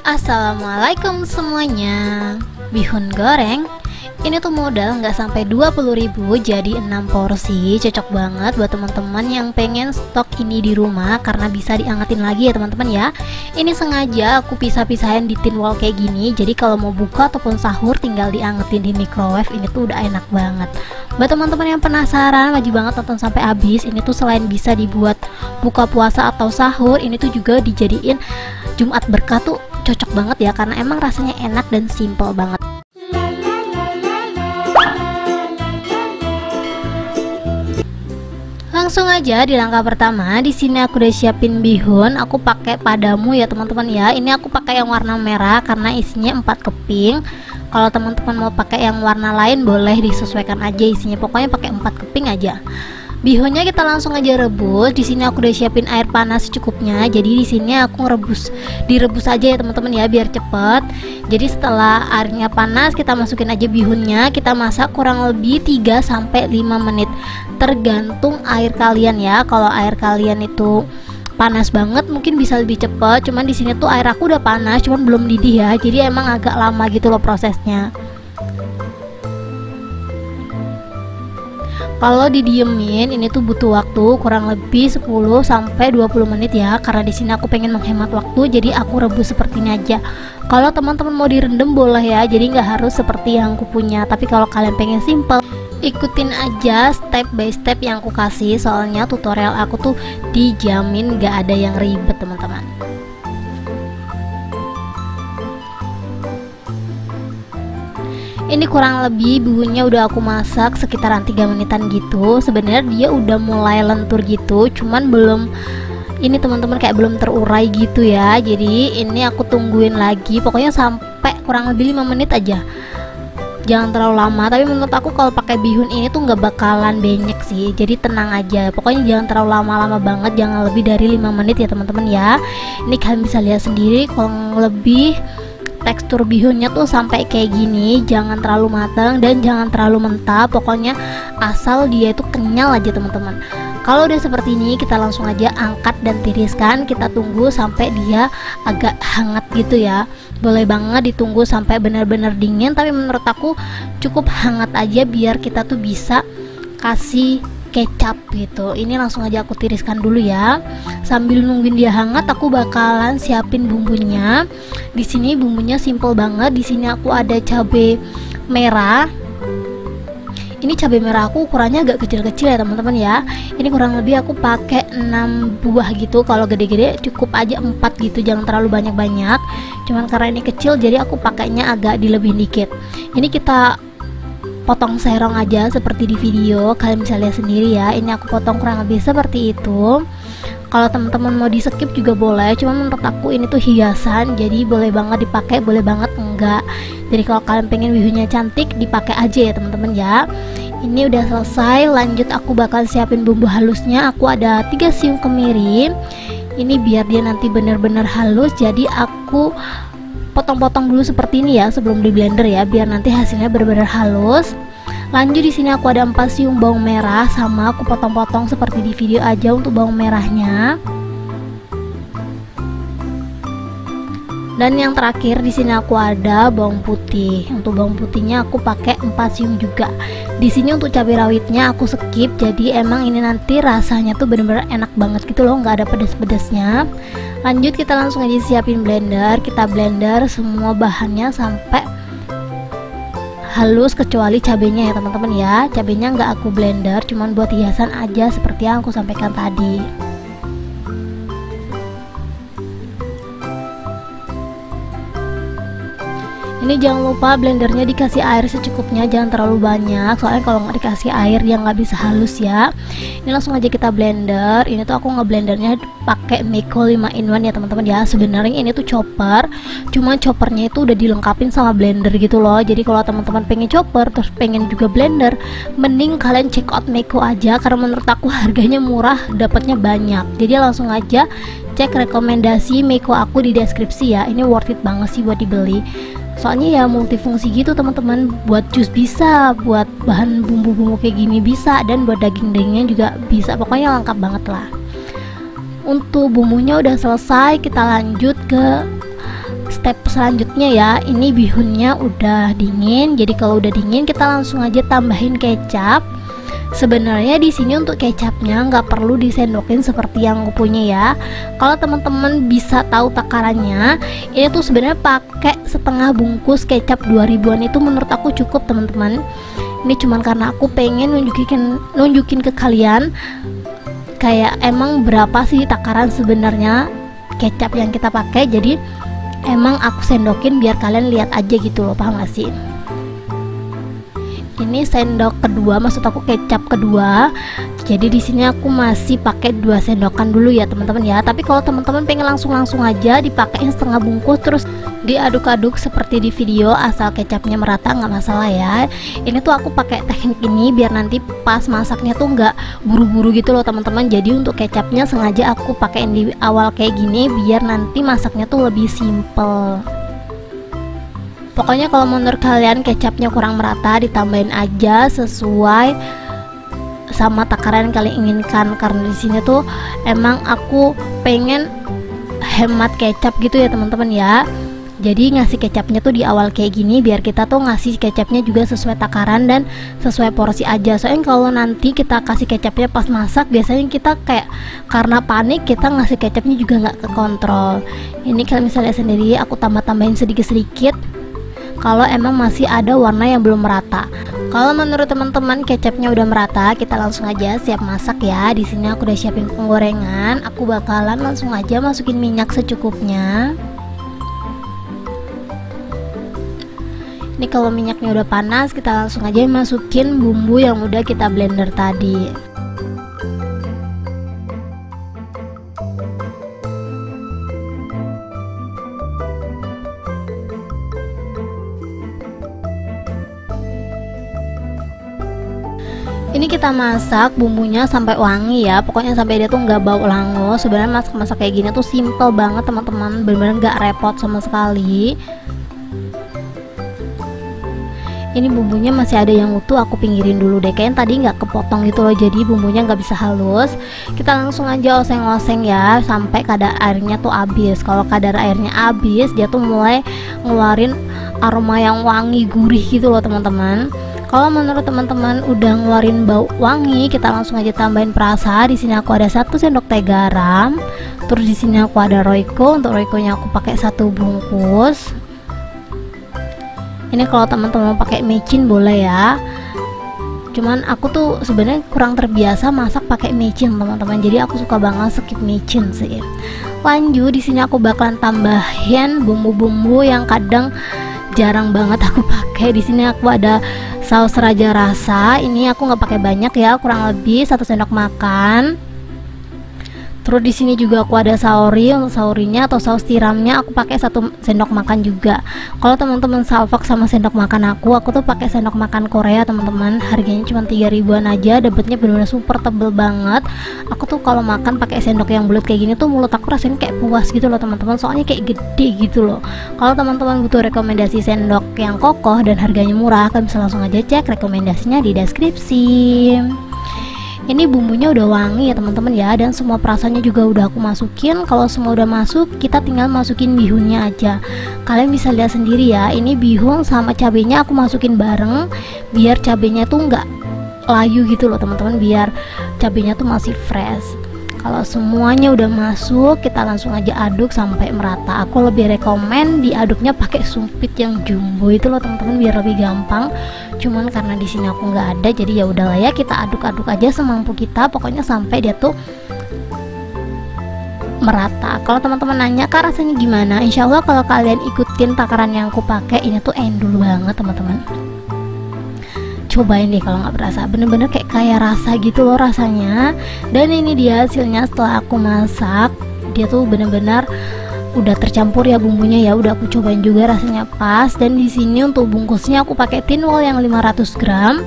Assalamualaikum semuanya. Bihun goreng ini tuh modal nggak sampai 20.000 jadi 6 porsi. Cocok banget buat teman-teman yang pengen stok ini di rumah karena bisa diangetin lagi ya teman-teman ya. Ini sengaja aku pisah-pisahin di tin wall kayak gini, jadi kalau mau buka ataupun sahur tinggal diangetin di microwave. Ini tuh udah enak banget. Buat teman-teman yang penasaran, wajib banget tonton sampai habis. Ini tuh selain bisa dibuat buka puasa atau sahur, ini tuh juga dijadiin Jumat berkah. Tuh cocok banget ya karena emang rasanya enak dan simple banget. Langsung aja di langkah pertama. Di sini aku udah siapin bihun. Aku pakai padamu ya teman-teman ya. Ini aku pakai yang warna merah karena isinya 4 keping. Kalau teman-teman mau pakai yang warna lain boleh disesuaikan aja isinya. Pokoknya pakai 4 keping aja. Bihunnya kita langsung aja rebus. Di sini aku udah siapin air panas secukupnya. Jadi di sini aku direbus aja ya teman-teman ya biar cepet. Jadi setelah airnya panas kita masukin aja bihunnya. Kita masak kurang lebih 3-5 menit. Tergantung air kalian ya. Kalau air kalian itu panas banget mungkin bisa lebih cepet. Cuman di sini tuh air aku udah panas, cuman belum didih ya. Jadi emang agak lama gitu loh prosesnya. Kalau didiemin ini tuh butuh waktu kurang lebih 10-20 menit ya. Karena di sini aku pengen menghemat waktu, jadi aku rebus seperti ini aja. Kalau teman-teman mau direndam boleh ya, jadi nggak harus seperti yang aku punya. Tapi kalau kalian pengen simple, ikutin aja step by step yang aku kasih. Soalnya tutorial aku tuh dijamin nggak ada yang ribet teman-teman. Ini kurang lebih bihunnya udah aku masak sekitaran 3 menitan gitu. Sebenarnya dia udah mulai lentur gitu, cuman belum ini teman-teman kayak belum terurai gitu ya. Jadi ini aku tungguin lagi. Pokoknya sampai kurang lebih 5 menit aja. Jangan terlalu lama, tapi menurut aku kalau pakai bihun ini tuh nggak bakalan banyak sih. Jadi tenang aja. Pokoknya jangan terlalu lama-lama banget, jangan lebih dari 5 menit ya teman-teman ya. Ini kalian bisa lihat sendiri kurang lebih tekstur bihunnya tuh sampai kayak gini. Jangan terlalu matang dan jangan terlalu mentah. Pokoknya asal dia itu kenyal aja teman-teman. Kalau udah seperti ini kita langsung aja angkat dan tiriskan. Kita tunggu sampai dia agak hangat gitu ya. Boleh banget ditunggu sampai benar-benar dingin, tapi menurut aku cukup hangat aja biar kita tuh bisa kasih kecap gitu. Ini langsung aja aku tiriskan dulu ya. Sambil nungguin dia hangat, aku bakalan siapin bumbunya. Di sini bumbunya simple banget. Di sini aku ada cabai merah. Ini cabai merah aku ukurannya agak kecil-kecil ya teman-teman ya. Ini kurang lebih aku pakai 6 buah gitu. Kalau gede-gede cukup aja 4 gitu, jangan terlalu banyak-banyak. Cuman karena ini kecil jadi aku pakainya agak dilebihin dikit. Ini kita potong serong aja seperti di video. Kalian bisa lihat sendiri ya. Ini aku potong kurang lebih seperti itu. Kalau teman-teman mau di skip juga boleh, cuman menurut aku ini tuh hiasan, jadi boleh banget dipakai, boleh banget enggak. Jadi kalau kalian pengen bihunnya cantik dipakai aja ya teman-teman ya. Ini udah selesai. Lanjut aku bakal siapin bumbu halusnya. Aku ada 3 siung kemiri. Ini biar dia nanti bener-bener halus, jadi aku potong-potong dulu seperti ini ya sebelum di blender ya, biar nanti hasilnya benar-benar halus. Lanjut di sini aku ada 4 siung bawang merah, sama aku potong-potong seperti di video aja untuk bawang merahnya. Dan yang terakhir di sini aku ada bawang putih. Untuk bawang putihnya aku pakai 4 siung juga. Di sini untuk cabai rawitnya aku skip, jadi emang ini nanti rasanya tuh bener-bener enak banget gitu loh, nggak ada pedas-pedasnya. Lanjut kita langsung aja siapin blender. Kita blender semua bahannya sampai halus kecuali cabenya ya teman-teman ya. Cabenya nggak aku blender, cuman buat hiasan aja seperti yang aku sampaikan tadi. Ini jangan lupa blendernya dikasih air secukupnya, jangan terlalu banyak, soalnya kalau nggak dikasih air dia nggak bisa halus ya. Ini langsung aja kita blender. Ini tuh aku ngeblendernya pakai Meiko 5-in-1 ya teman-teman ya. Sebenarnya ini tuh chopper, cuma choppernya itu udah dilengkapin sama blender gitu loh. Jadi kalau teman-teman pengen chopper terus pengen juga blender, mending kalian check out Meiko aja karena menurut aku harganya murah, dapatnya banyak. Jadi langsung aja cek rekomendasi Meiko aku di deskripsi ya. Ini worth it banget sih buat dibeli. Soalnya ya multifungsi gitu teman-teman, buat jus bisa, buat bahan bumbu-bumbu kayak gini bisa, dan buat daging-dagingnya juga bisa. Pokoknya lengkap banget lah. Untuk bumbunya udah selesai, kita lanjut ke step selanjutnya ya, ini bihunnya udah dingin. Jadi kalau udah dingin kita langsung aja tambahin kecap. Sebenarnya di sini untuk kecapnya nggak perlu disendokin seperti yang aku punya ya. Kalau teman-teman bisa tahu takarannya, ini tuh sebenarnya pakai setengah bungkus kecap 2000-an itu menurut aku cukup teman-teman. Ini cuman karena aku pengen nunjukin ke kalian kayak emang berapa sih takaran sebenarnya kecap yang kita pakai. Jadi emang aku sendokin biar kalian lihat aja gitu loh, paham gak sih? Ini sendok kedua, maksud aku kecap kedua. Jadi di sini aku masih pakai 2 sendokan dulu ya teman-teman ya. Tapi kalau teman-teman pengen langsung aja dipakein setengah bungkus terus diaduk-aduk seperti di video, asal kecapnya merata nggak masalah ya. Ini tuh aku pakai teknik ini biar nanti pas masaknya tuh nggak buru-buru gitu loh teman-teman. Jadi untuk kecapnya sengaja aku pakein di awal kayak gini biar nanti masaknya tuh lebih simple. Pokoknya kalau menurut kalian kecapnya kurang merata, ditambahin aja sesuai sama takaran yang kalian inginkan. Karena di sini tuh emang aku pengen hemat kecap gitu ya teman-teman ya. Jadi ngasih kecapnya tuh di awal kayak gini biar kita tuh ngasih kecapnya juga sesuai takaran dan sesuai porsi aja. Soalnya kalau nanti kita kasih kecapnya pas masak, biasanya kita kayak karena panik kita ngasih kecapnya juga nggak kekontrol. Ini kalian bisa lihat sendiri, aku tambahin sedikit-sedikit kalau emang masih ada warna yang belum merata. Kalau menurut teman-teman kecapnya udah merata, kita langsung aja siap masak ya. Di sini aku udah siapin penggorengan. Aku bakalan langsung aja masukin minyak secukupnya. Ini kalau minyaknya udah panas, kita langsung aja masukin bumbu yang udah kita blender tadi. Ini kita masak bumbunya sampai wangi ya, pokoknya sampai dia tuh nggak bau lango. Sebenarnya masak-masak kayak gini tuh simple banget teman-teman, bener-bener nggak repot sama sekali. Ini bumbunya masih ada yang utuh, aku pinggirin dulu deh, kayaknya tadi nggak kepotong gitu loh, jadi bumbunya nggak bisa halus. Kita langsung aja oseng-oseng ya sampai kadar airnya tuh habis. Kalau kadar airnya habis, dia tuh mulai ngeluarin aroma yang wangi gurih gitu loh teman-teman. Kalau menurut teman-teman udah ngeluarin bau wangi, kita langsung aja tambahin perasa. Di sini aku ada 1 sendok teh garam. Terus di sini aku ada Royco. Untuk Royco-nya aku pakai 1 bungkus. Ini kalau teman-teman mau pakai micin boleh ya. Cuman aku tuh sebenarnya kurang terbiasa masak pakai micin teman-teman. Jadi aku suka banget skip micin sih. Lanjut di sini aku bakalan tambahin bumbu-bumbu yang kadang jarang banget aku pakai. Di sini aku ada saus raja rasa. Ini aku nggak pakai banyak ya, kurang lebih 1 sendok makan. Terus di sini juga aku ada saori. Untuk saorinya atau saus tiramnya aku pakai 1 sendok makan juga. Kalau teman-teman salfok sama sendok makan aku tuh pakai sendok makan Korea teman-teman. Harganya cuma 3.000-an aja, dapetnya benar-benar super tebel banget. Aku tuh kalau makan pakai sendok yang bulat kayak gini tuh mulut aku rasanya kayak puas gitu loh teman-teman, soalnya kayak gede gitu loh. Kalau teman-teman butuh rekomendasi sendok yang kokoh dan harganya murah, kalian bisa langsung aja cek rekomendasinya di deskripsi. Ini bumbunya udah wangi ya teman-teman ya, dan semua perasannya juga udah aku masukin. Kalau semua udah masuk, kita tinggal masukin bihunnya aja. Kalian bisa lihat sendiri ya, ini bihun sama cabenya aku masukin bareng biar cabenya tuh nggak layu gitu loh teman-teman, biar cabenya tuh masih fresh. Kalau semuanya udah masuk, kita langsung aja aduk sampai merata. Aku lebih rekomen diaduknya pakai sumpit yang jumbo itu loh teman-teman, biar lebih gampang. Cuman karena di sini aku nggak ada, jadi ya udahlah ya, kita aduk-aduk aja semampu kita, pokoknya sampai dia tuh merata. Kalau teman-teman nanya kak rasanya gimana, insya Allah kalau kalian ikutin takaran yang aku pakai ini tuh endul banget teman-teman. Cobain deh kalau nggak berasa, bener-bener kayak kaya rasa gitu loh rasanya. Dan ini dia hasilnya setelah aku masak, dia tuh bener-bener udah tercampur ya bumbunya ya, udah aku cobain juga rasanya pas. Dan di sini untuk bungkusnya aku pakai tin wall yang 500 gram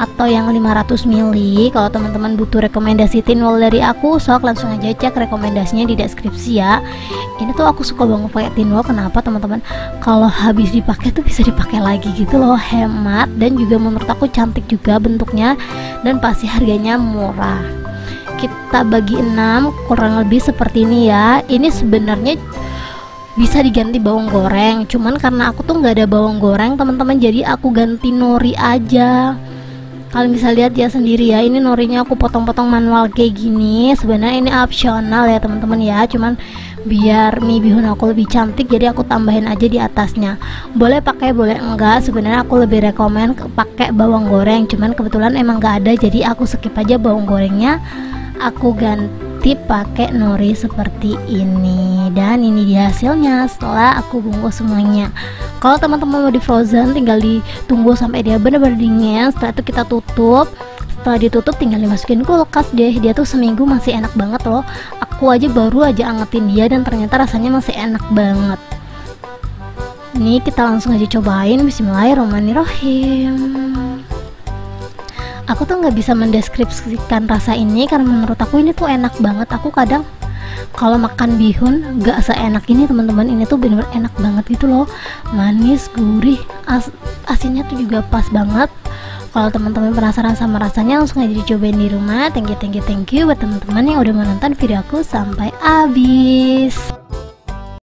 atau yang 500 ml. Kalau teman-teman butuh rekomendasi tin wall dari aku, sok langsung aja cek rekomendasinya di deskripsi ya. Ini tuh aku suka banget pakai tin wall. Kenapa teman-teman? Kalau habis dipakai tuh bisa dipakai lagi gitu loh, hemat dan juga menurut aku cantik juga bentuknya, dan pasti harganya murah. Kita bagi 6 kurang lebih seperti ini ya. Ini sebenarnya bisa diganti bawang goreng, cuman karena aku tuh nggak ada bawang goreng teman-teman, jadi aku ganti nori aja. Kalian bisa lihat ya sendiri ya, ini norinya aku potong-potong manual kayak gini. Sebenarnya ini opsional ya teman-teman ya, cuman biar mie bihun aku lebih cantik jadi aku tambahin aja di atasnya. Boleh pakai boleh enggak, sebenarnya aku lebih rekomen pakai bawang goreng, cuman kebetulan emang nggak ada jadi aku skip aja bawang gorengnya, aku ganti pakai nori seperti ini. Dan ini dia hasilnya setelah aku bungkus semuanya. Kalau teman-teman mau di frozen tinggal ditunggu sampai dia benar-benar dingin, setelah itu kita tutup. Setelah ditutup tinggal dimasukin kulkas deh, dia tuh seminggu masih enak banget loh. Aku aja baru aja angetin dia dan ternyata rasanya masih enak banget. Ini kita langsung aja cobain. Bismillahirrahmanirrahim. Aku tuh nggak bisa mendeskripsikan rasa ini karena menurut aku ini tuh enak banget. Aku kadang kalau makan bihun nggak seenak ini teman-teman, ini tuh bener-bener enak banget gitu loh, manis, gurih, asinnya tuh juga pas banget. Kalau teman-teman penasaran sama rasanya langsung aja dicobain di rumah. Thank you buat teman-teman yang udah menonton video aku sampai habis.